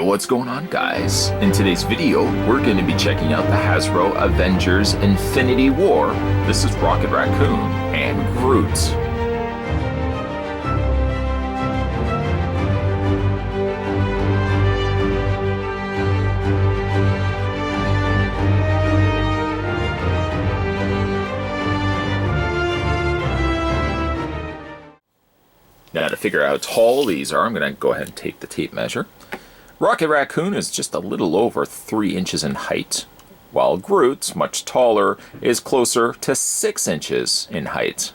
what's going on, guys? In today's video, we're going to be checking out the Hasbro Avengers Infinity War. This is Rocket Raccoon and Groot. Now, to figure out how tall these are, I'm going to go ahead and take the tape measure. Rocket Raccoon is just a little over 3 inches in height, while Groot, much taller, is closer to 6 inches in height.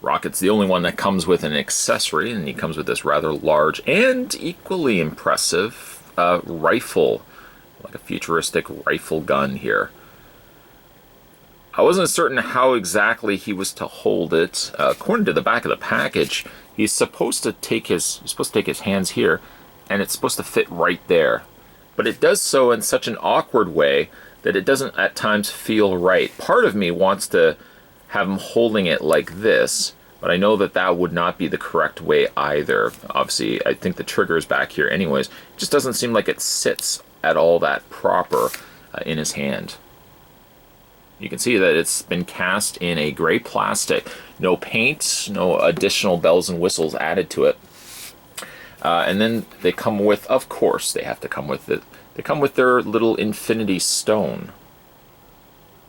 Rocket's the only one that comes with an accessory, and he comes with this rather large and equally impressive rifle, like a futuristic rifle gun here. I wasn't certain how exactly he was to hold it. According to the back of the package, he's supposed to take his hands here, and it's supposed to fit right there. But it does so in such an awkward way that it doesn't at times feel right. Part of me wants to have him holding it like this, but I know that that would not be the correct way either. Obviously, I think the trigger is back here anyways. It just doesn't seem like it sits at all that proper in his hand. You can see that it's been cast in a gray plastic. No paint, no additional bells and whistles added to it. And then they come with, of course, they have to come with it. They come with their little infinity stone.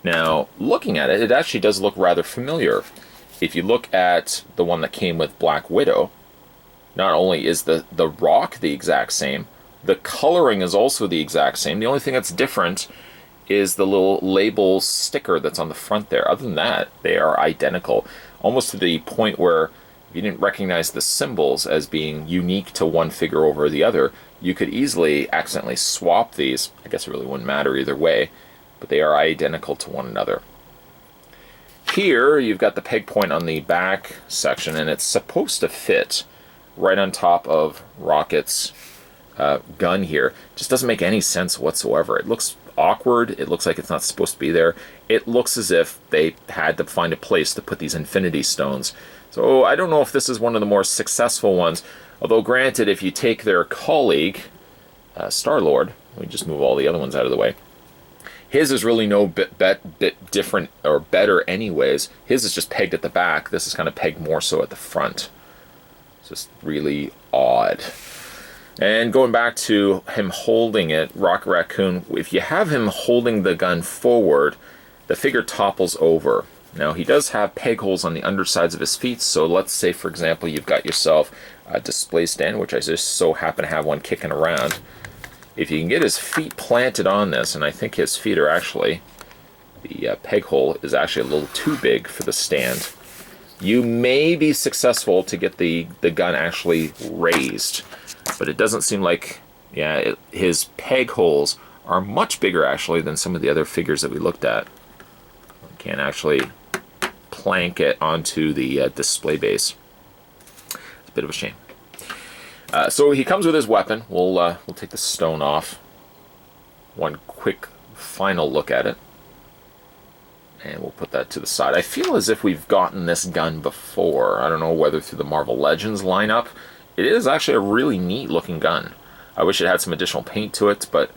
Now, looking at it, it actually does look rather familiar. If you look at the one that came with Black Widow, not only is the rock the exact same, the coloring is also the exact same. The only thing that's different is the little label sticker that's on the front there. Other than that, they are identical, almost to the point where if you didn't recognize the symbols as being unique to one figure over the other, you could easily accidentally swap these. I guess it really wouldn't matter either way, but they are identical to one another. Here, you've got the peg point on the back section, and it's supposed to fit right on top of Rocket's gun here. It just doesn't make any sense whatsoever. It looks awkward. It looks like it's not supposed to be there. It looks as if they had to find a place to put these infinity stones. So I don't know if this is one of the more successful ones. Although granted, if you take their colleague, Star-Lord, we just move all the other ones out of the way. His is really no bit different or better anyways. His is just pegged at the back. This is kind of pegged more so at the front. It's just really odd. And going back to him holding it, Rocket Raccoon, if you have him holding the gun forward, the figure topples over. Now, he does have peg holes on the undersides of his feet, so let's say, for example, you've got yourself a display stand, which I just so happen to have one kicking around. If you can get his feet planted on this, and I think his feet are actually, the peg hole is actually a little too big for the stand, you may be successful to get the gun actually raised. But it doesn't seem like, his peg holes are much bigger actually than some of the other figures that we looked at. You can't actually plank it onto the display base. It's a bit of a shame. So he comes with his weapon. We'll take the stone off. One quick final look at it. And we'll put that to the side. I feel as if we've gotten this gun before. I don't know whether through the Marvel Legends lineup. It is actually a really neat looking gun. I wish it had some additional paint to it, but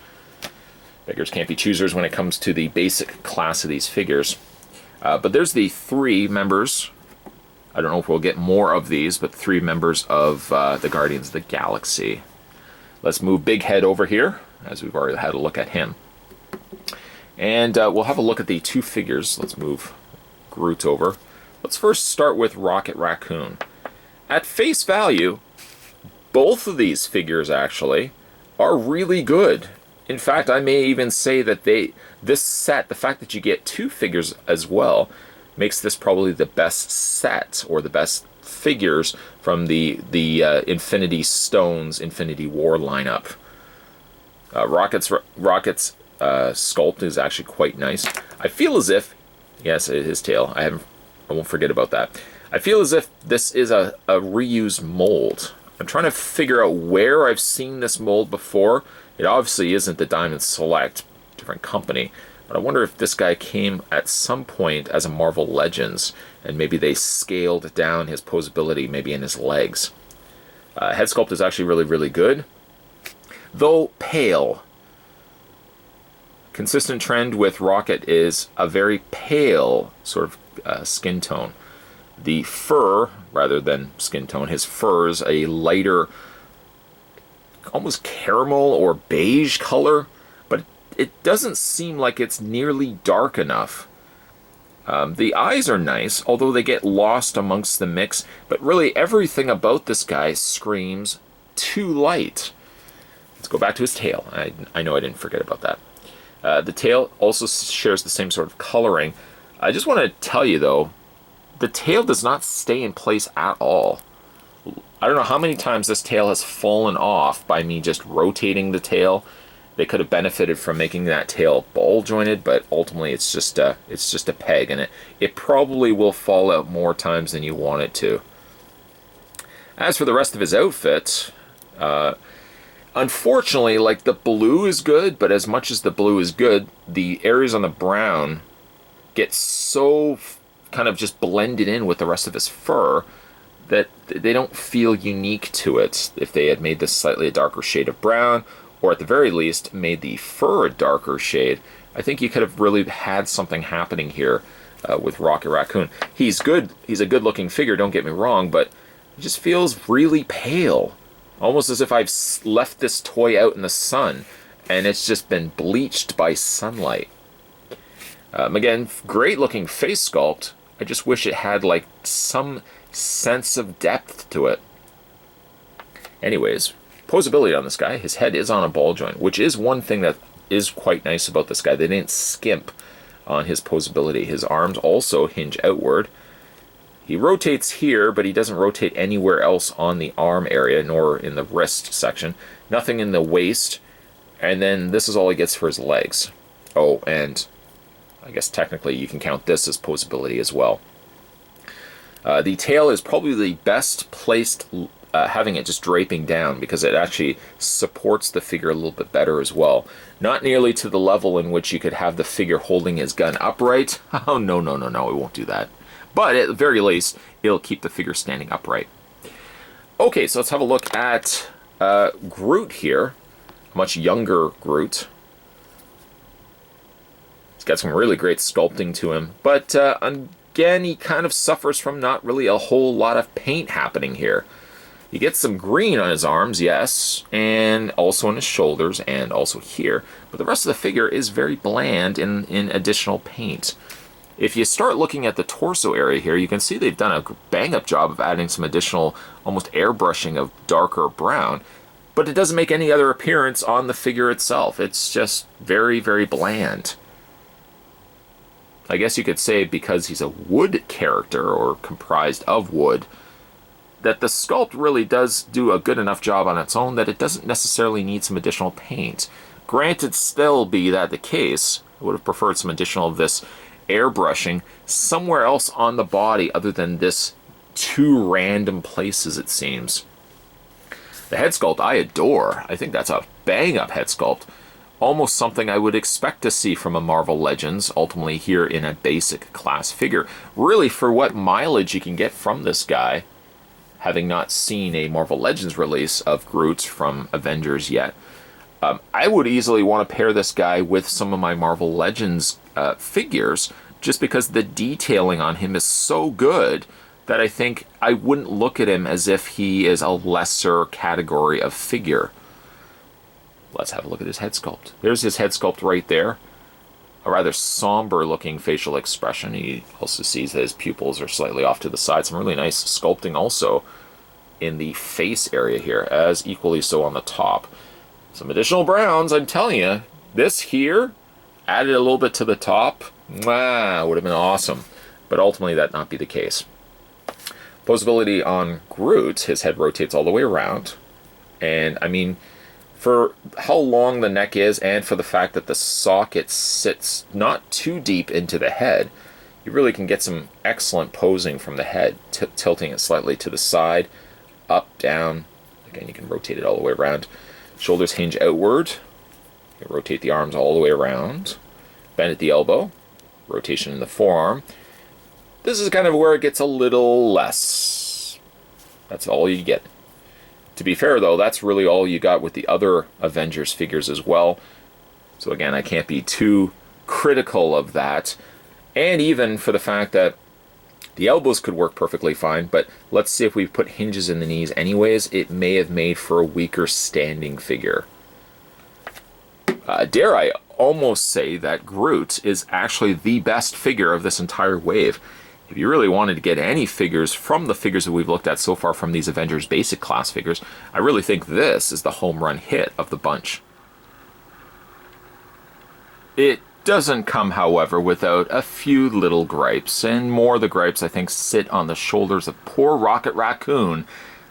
beggars can't be choosers when it comes to the basic class of these figures. But there's the 3 members. I don't know if we'll get more of these, but 3 members of the Guardians of the Galaxy. Let's move Big Head over here, as we've already had a look at him. And we'll have a look at the 2 figures. Let's move Groot over. Let's first start with Rocket Raccoon. At face value, both of these figures actually are really good. In fact, I may even say that this set, the fact that you get 2 figures as well, makes this probably the best set or the best figures from the Infinity Stones Infinity War lineup. Rocket's sculpt is actually quite nice. I feel as if, yes, his tail. I won't forget about that. I feel as if this is a reused mold. I'm trying to figure out where I've seen this mold before. It obviously isn't the Diamond Select, different company. But I wonder if this guy came at some point as a Marvel Legends, and maybe they scaled down his posability, maybe in his legs. Head sculpt is actually really, really good, though pale. Consistent trend with Rocket is a very pale sort of skin tone. The fur, rather than skin tone, his fur is a lighter, almost caramel or beige color, but it doesn't seem like it's nearly dark enough. The eyes are nice, although they get lost amongst the mix, but really everything about this guy screams too light. Let's go back to his tail. I know I didn't forget about that. The tail also shares the same sort of coloring. I just want to tell you, though, the tail does not stay in place at all. I don't know how many times this tail has fallen off by me just rotating the tail. They could have benefited from making that tail ball jointed, but ultimately it's just a peg, and it probably will fall out more times than you want it to. As for the rest of his outfit, unfortunately, like, the blue is good, but as much as the blue is good, the areas on the brown get so kind of just blended in with the rest of his fur that they don't feel unique to it. If they had made this slightly a darker shade of brown, or at the very least made the fur a darker shade, I think you could have really had something happening here with Rocket Raccoon. He's good. He's a good-looking figure, don't get me wrong, but he just feels really pale. Almost as if I've left this toy out in the sun and it's just been bleached by sunlight. Again, great looking face sculpt. I just wish it had like some sense of depth to it. Anyways, posability on this guy. His head is on a ball joint, which is one thing that is quite nice about this guy. They didn't skimp on his posability. His arms also hinge outward. He rotates here, but he doesn't rotate anywhere else on the arm area, nor in the wrist section. Nothing in the waist. And then this is all he gets for his legs. Oh, and I guess technically you can count this as posability as well. The tail is probably the best placed, having it just draping down, because it actually supports the figure a little bit better as well. Not nearly to the level in which you could have the figure holding his gun upright. Oh, no, no, no, no, it won't do that. But at the very least, it'll keep the figure standing upright. Okay, so let's have a look at Groot here. A much younger Groot. He's got some really great sculpting to him. But again, he kind of suffers from not really a whole lot of paint happening here. He gets some green on his arms, yes, and also on his shoulders, and also here. But the rest of the figure is very bland in additional paint. If you start looking at the torso area here, you can see they've done a bang-up job of adding some additional, almost airbrushing of darker brown, but it doesn't make any other appearance on the figure itself. It's just very, very bland. I guess you could say because he's a wood character, or comprised of wood, that the sculpt really does do a good enough job on its own that it doesn't necessarily need some additional paint. Granted, still be that the case, I would have preferred some additional of this airbrushing somewhere else on the body other than this two random places, it seems. The head sculpt I adore. I think that's a bang-up head sculpt. Almost something I would expect to see from a Marvel Legends, ultimately here in a basic class figure. Really, for what mileage you can get from this guy, having not seen a Marvel Legends release of Groot from Avengers yet, I would easily want to pair this guy with some of my Marvel Legends figures, just because the detailing on him is so good that I think I wouldn't look at him as if he is a lesser category of figure. Let's have a look at his head sculpt. There's his head sculpt right there. A rather somber looking facial expression. He also sees that his pupils are slightly off to the side. Some really nice sculpting also in the face area here, as equally so on the top. Some additional browns, I'm telling you. This here, added a little bit to the top, would have been awesome. But ultimately, that not be the case. Posability on Groot, his head rotates all the way around. And, I mean, for how long the neck is, and for the fact that the socket sits not too deep into the head, you really can get some excellent posing from the head, tilting it slightly to the side, up, down. Again, you can rotate it all the way around. Shoulders hinge outward. You rotate the arms all the way around. Bend at the elbow. Rotation in the forearm. This is kind of where it gets a little less. That's all you get. To be fair, though, that's really all you got with the other Avengers figures as well. So again, I can't be too critical of that. And even for the fact that the elbows could work perfectly fine, but let's see if we put hinges in the knees anyways, it may have made for a weaker standing figure. Dare I almost say that Groot is actually the best figure of this entire wave. If you really wanted to get any figures from the figures that we've looked at so far from these Avengers basic class figures, I really think this is the home run hit of the bunch. It doesn't come, however, without a few little gripes, and more of the gripes, I think, sit on the shoulders of poor Rocket Raccoon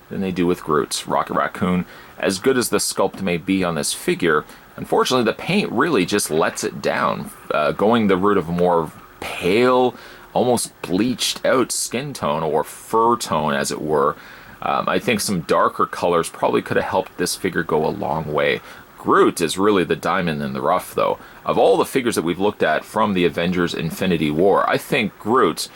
than they do with Groot. Rocket Raccoon, as good as the sculpt may be on this figure, unfortunately the paint really just lets it down, going the route of a more pale, almost bleached out skin tone, or fur tone as it were. I think some darker colors probably could have helped this figure go a long way. Groot is really the diamond in the rough, though. Of all the figures that we've looked at from the Avengers Infinity War, I think Groot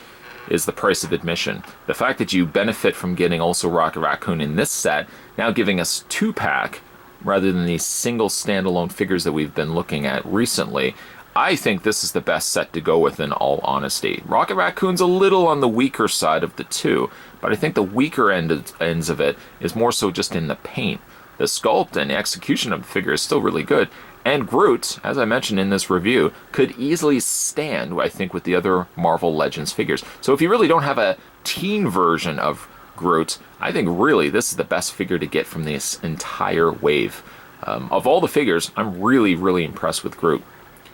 is the price of admission. The fact that you benefit from getting also Rocket Raccoon in this set, now giving us 2-pack, rather than these single standalone figures that we've been looking at recently, I think this is the best set to go with, in all honesty. Rocket Raccoon's a little on the weaker side of the two, but I think the weaker ends of it is more so just in the paint. The sculpt and execution of the figure is still really good, and Groot, as I mentioned in this review, could easily stand, I think, with the other Marvel Legends figures. So if you really don't have a teen version of Groot, I think really this is the best figure to get from this entire wave. Of all the figures, I'm really, really impressed with Groot.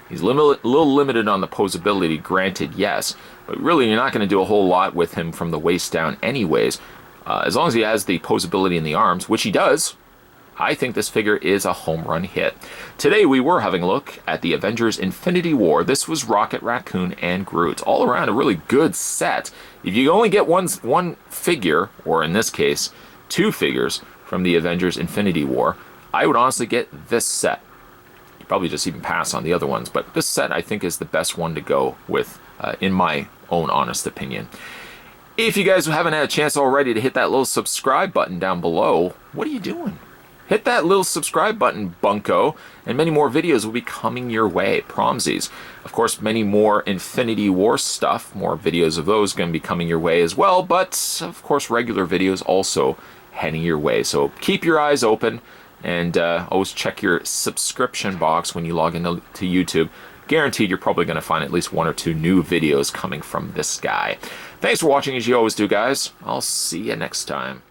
He's a little limited on the posability, granted, yes, but really you're not going to do a whole lot with him from the waist down anyways. As long as he has the posability in the arms, which he does, I think this figure is a home run hit. Today we were having a look at the Avengers Infinity War. This was Rocket Raccoon and Groot. All around a really good set. If you only get one figure, or in this case, 2 figures from the Avengers Infinity War, I would honestly get this set. You probably just even pass on the other ones, but this set I think is the best one to go with, in my own honest opinion. If you guys haven't had a chance already to hit that little subscribe button down below, what are you doing? Hit that little subscribe button, bunko, and many more videos will be coming your way, promsies. Of course, many more Infinity War stuff, more videos of those going to be coming your way as well, but of course regular videos also heading your way. So keep your eyes open, and always check your subscription box when you log into YouTube. Guaranteed you're probably going to find at least 1 or 2 new videos coming from this guy. Thanks for watching, as you always do, guys. I'll see you next time.